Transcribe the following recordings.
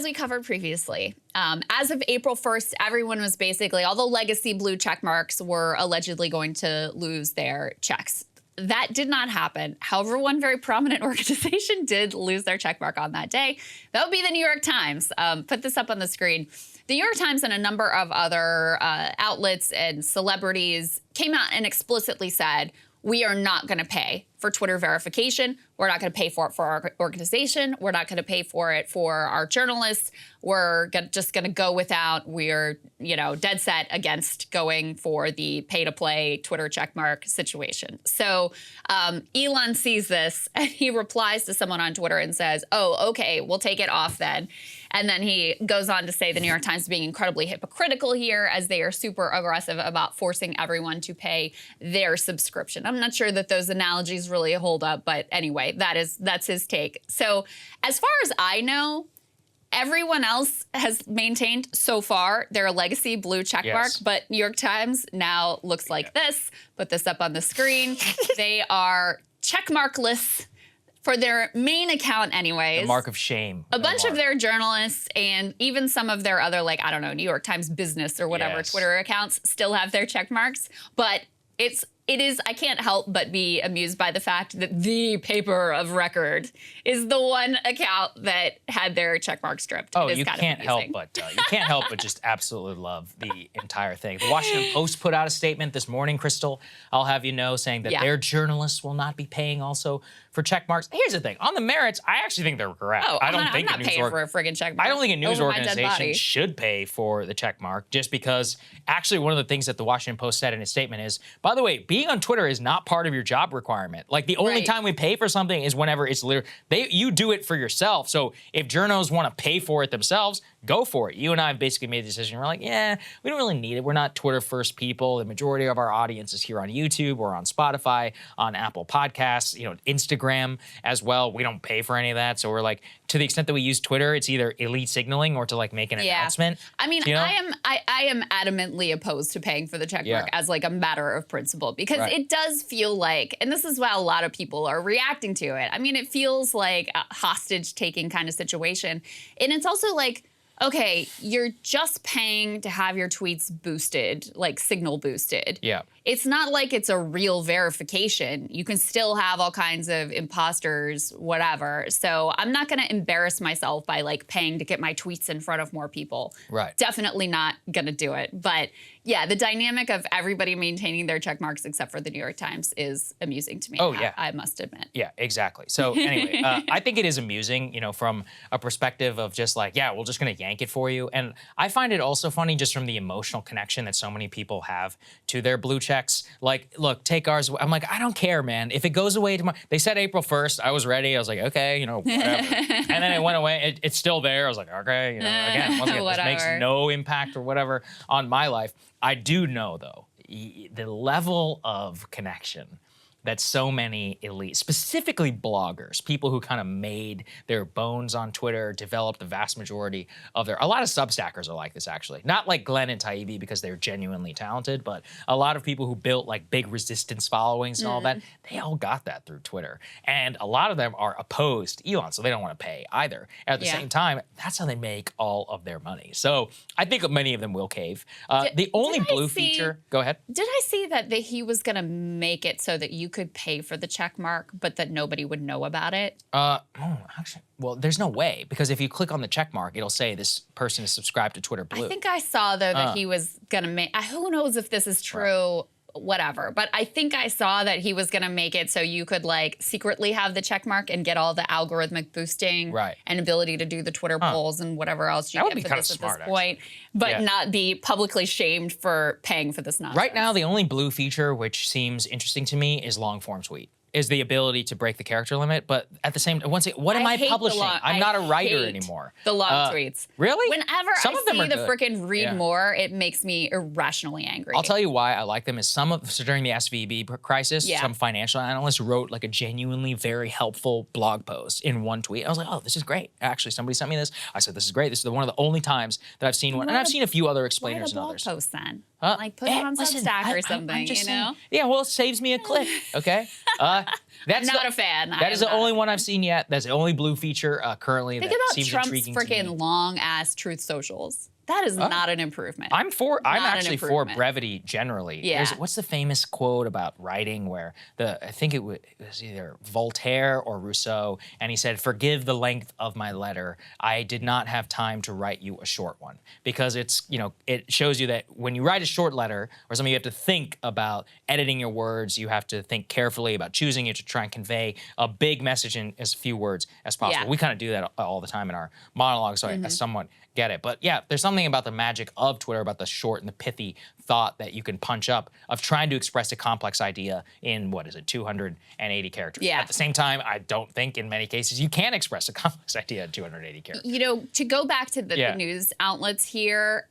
as we covered previously, as of April 1st, everyone was basically, all the legacy blue check marks were allegedly going to lose their checks. That did not happen. However, one very prominent organization did lose their check mark on that day. That would be the New York Times. Put this up on the screen. The New York Times and a number of other outlets and celebrities came out and explicitly said, we are not going to pay for Twitter verification. We're not going to pay for it for our organization. We're not going to pay for it for our journalists. We're just going to go without. We're, dead set against going for the pay-to-play Twitter checkmark situation. So Elon sees this and he replies to someone on Twitter and says, oh, okay, we'll take it off then. And then he goes on to say the New York Times is being incredibly hypocritical here as they are super aggressive about forcing everyone to pay their subscription. I'm not sure that those analogies really hold up, but anyway, that's his take. So as far as I know, everyone else has maintained so far their legacy blue checkmark, Yes. but New York Times now looks like this. Put this up on the screen. They are checkmarkless. For their main account anyways. The mark of shame. A bunch of their journalists and even some of their other, New York Times Business or whatever Yes. Twitter accounts still have their check marks. But it is, I can't help but be amused by the fact that the paper of record is the one account that had their check mark stripped. Oh, It is you kind of can't help amusing. but just absolutely love the entire thing. The Washington Post put out a statement this morning, Crystal, I'll have you know, saying that their journalists will not be paying also for check marks. Here's the thing. On the merits, I actually think they're correct. Oh, I'm not paying for a friggin' check mark. I don't think a news over my dead organization body. should pay for the check mark just because actually one of the things that the Washington Post said in its statement is, by the way, being on Twitter is not part of your job requirement. Like the only time we pay for something is whenever it's literally, you do it for yourself. So if journos want to pay for it themselves, go for it. You and I have basically made the decision. We're like, yeah, we don't really need it. We're not Twitter first people. The majority of our audience is here on YouTube or on Spotify, on Apple Podcasts, Instagram as well. We don't pay for any of that. So we're like, to the extent that we use Twitter, it's either elite signaling or to make an announcement. I mean, I am adamantly opposed to paying for the check mark as a matter of principle because it does feel like, and this is how a lot of people are reacting to it. I mean, it feels like a hostage taking kind of situation. And it's also like, okay, you're just paying to have your tweets boosted, signal boosted. Yeah. It's not like it's a real verification. You can still have all kinds of imposters, whatever. So I'm not going to embarrass myself by paying to get my tweets in front of more people. Right. Definitely not going to do it. But yeah, the dynamic of everybody maintaining their check marks except for the New York Times is amusing to me. Oh, yeah. I must admit. Yeah, exactly. So anyway, I think it is amusing, from a perspective of just we're just going to yank it for you. And I find it also funny just from the emotional connection that so many people have to their blue checks. Look, take ours. I'm like, I don't care, man. If it goes away tomorrow, they said April 1st. I was ready. I was like, okay, whatever. And then it went away. It's still there. I was like, okay, again, once again, this makes no impact or whatever on my life. I do know, though, the level of connection that so many elite, specifically bloggers, people who kind of made their bones on Twitter, developed the vast majority of a lot of Substackers are like this, actually. Not like Glenn and Taibbi because they're genuinely talented, but a lot of people who built big resistance followings and all that, they all got that through Twitter. And a lot of them are opposed to Elon, so they don't want to pay either. At the same time, that's how they make all of their money. So I think many of them will cave. The only blue feature, go ahead. Did I see that he was going to make it so that you could pay for the check mark, but that nobody would know about it? Actually, well, there's no way, because if you click on the check mark, it'll say this person is subscribed to Twitter Blue. I think I saw, though, that he was going to make, who knows if this is true, whatever, but I think I saw that he was going to make it so you could secretly have the check mark and get all the algorithmic boosting and ability to do the Twitter polls and whatever else you get for this at this point, but not be publicly shamed for paying for this nonsense. Right now, the only blue feature which seems interesting to me is long form tweet. Is the ability to break the character limit, but at the same time, once again, what am I publishing? I'm not a writer anymore. The long tweets. Really? Whenever I see the frickin' read more, it makes me irrationally angry. I'll tell you why I like them is so during the SVB crisis, some financial analyst wrote a genuinely very helpful blog post in one tweet. I was like, oh, this is great. Actually, somebody sent me this. I said, this is great. This is one of the only times that I've seen one, and I've seen a few other explainers and others. Write a blog post then. Put it on Substack or something, Yeah, well, it saves me a click, okay? That's Not a fan. That is the only one I've seen yet. That's the only blue feature currently Think that about seems Trump's intriguing to me. freaking long ass truth socials. That is not an improvement. I'm actually for improvement. brevity generally. Yeah. What's the famous quote about writing where I think it was either Voltaire or Rousseau, and he said, "Forgive the length of my letter. I did not have time to write you a short one." Because it shows you that when you write a short letter or something, you have to think about editing your words. You have to think carefully about choosing it to try and convey a big message in as few words as possible. Yeah. We kind of do that all the time in our monologues, so I somewhat get it. But yeah, there's something about the magic of Twitter, about the short and the pithy thought that you can punch up of trying to express a complex idea in, 280 characters. Yeah. At the same time, I don't think in many cases you can express a complex idea in 280 characters. To go back to the news outlets here,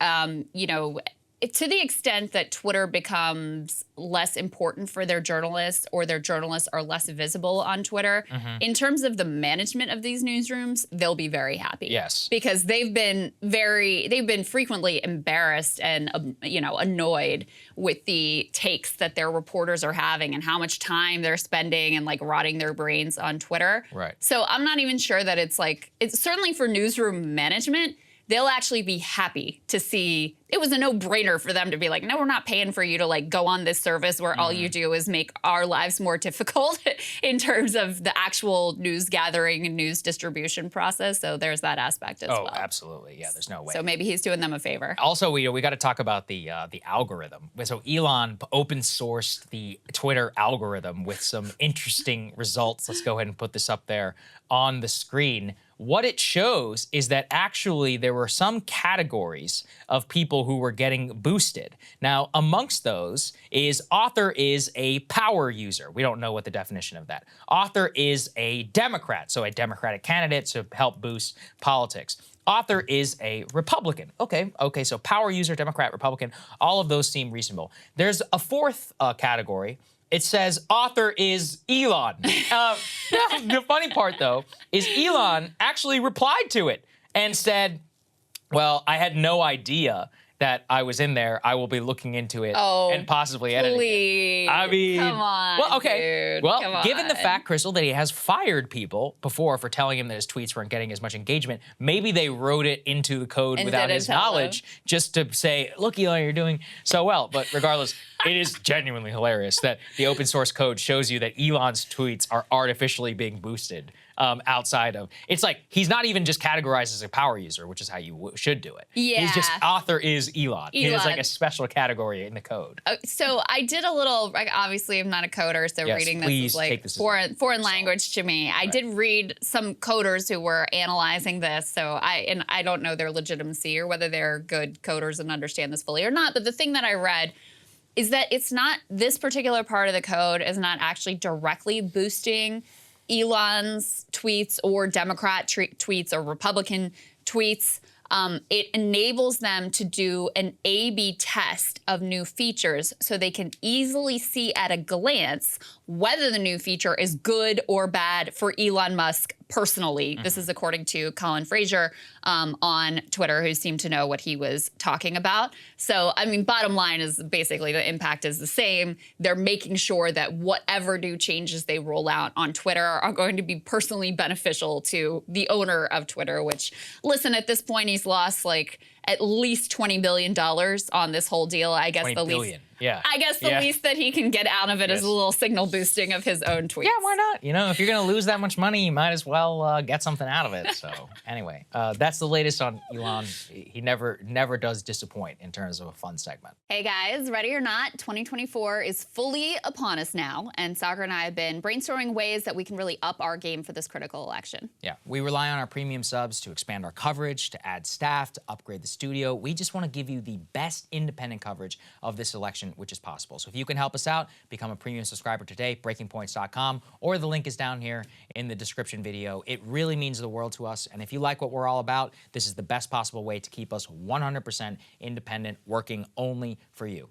to the extent that Twitter becomes less important for their journalists or their journalists are less visible on Twitter, in terms of the management of these newsrooms, they'll be very happy. Yes. Because they've been frequently embarrassed and, annoyed with the takes that their reporters are having and how much time they're spending and rotting their brains on Twitter. Right. So I'm not even sure that it's certainly for newsroom management, they'll actually be happy to see. It was a no-brainer for them to be like, no, we're not paying for you to go on this service where all you do is make our lives more difficult in terms of the actual news gathering and news distribution process. So there's that aspect as well. Oh, absolutely. Yeah, there's no way. So maybe he's doing them a favor. Also, we got to talk about the algorithm. So Elon open sourced the Twitter algorithm with some interesting results. Let's go ahead and put this up there on the screen. What it shows is that actually there were some categories of people who were getting boosted. Now, amongst those is author is a power user. We don't know what the definition of that. Author is a Democrat, so a Democratic candidate to help boost politics. Author is a Republican. Okay, so power user, Democrat, Republican, all of those seem reasonable. There's a fourth category. It says author is Elon. The funny part, though, is Elon actually replied to it and said, well, I had no idea that I was in there. I will be looking into it and possibly editing it. I mean, come on, well, okay. dude. Well, given the fact, Crystal, that he has fired people before for telling him that his tweets weren't getting as much engagement, maybe they wrote it into the code And without didn't his tell knowledge just to say, look, Elon, you're doing so well. But regardless, it is genuinely hilarious that the open source code shows you that Elon's tweets are artificially being boosted outside of. It's like he's not even just categorized as a power user, which is how you should do it. Yeah. He's just author is Elon. He has a special category in the code. So I did a little, obviously I'm not a coder, so Yes, reading this please is take this foreign language to me. I did read some coders who were analyzing this, so I don't know their legitimacy or whether they're good coders and understand this fully or not, but the thing that I read is that it's not, this particular part of the code is not actually directly boosting Elon's tweets or Democrat tweets or Republican tweets. It enables them to do an A/B test of new features so they can easily see at a glance whether the new feature is good or bad for Elon Musk personally. This is according to Colin Fraser on Twitter, who seemed to know what he was talking about. So, I mean, bottom line is basically the impact is the same. They're making sure that whatever new changes they roll out on Twitter are going to be personally beneficial to the owner of Twitter, which, listen, at this point, he's lost at least $20 billion on this whole deal. I guess the least. Yeah. I guess the least that he can get out of it is a little signal boosting of his own tweets. Yeah, why not? If you're going to lose that much money, you might as well get something out of it. So anyway, that's the latest on Elon. He never does disappoint in terms of a fun segment. Hey guys, ready or not, 2024 is fully upon us now, and Soccer and I have been brainstorming ways that we can really up our game for this critical election. Yeah, we rely on our premium subs to expand our coverage, to add staff, to upgrade the studio. We just want to give you the best independent coverage of this election, which is possible. So if you can help us out, become a premium subscriber today, breakingpoints.com, or the link is down here in the description video. It really means the world to us. And if you like what we're all about, this is the best possible way to keep us 100% independent, working only for you.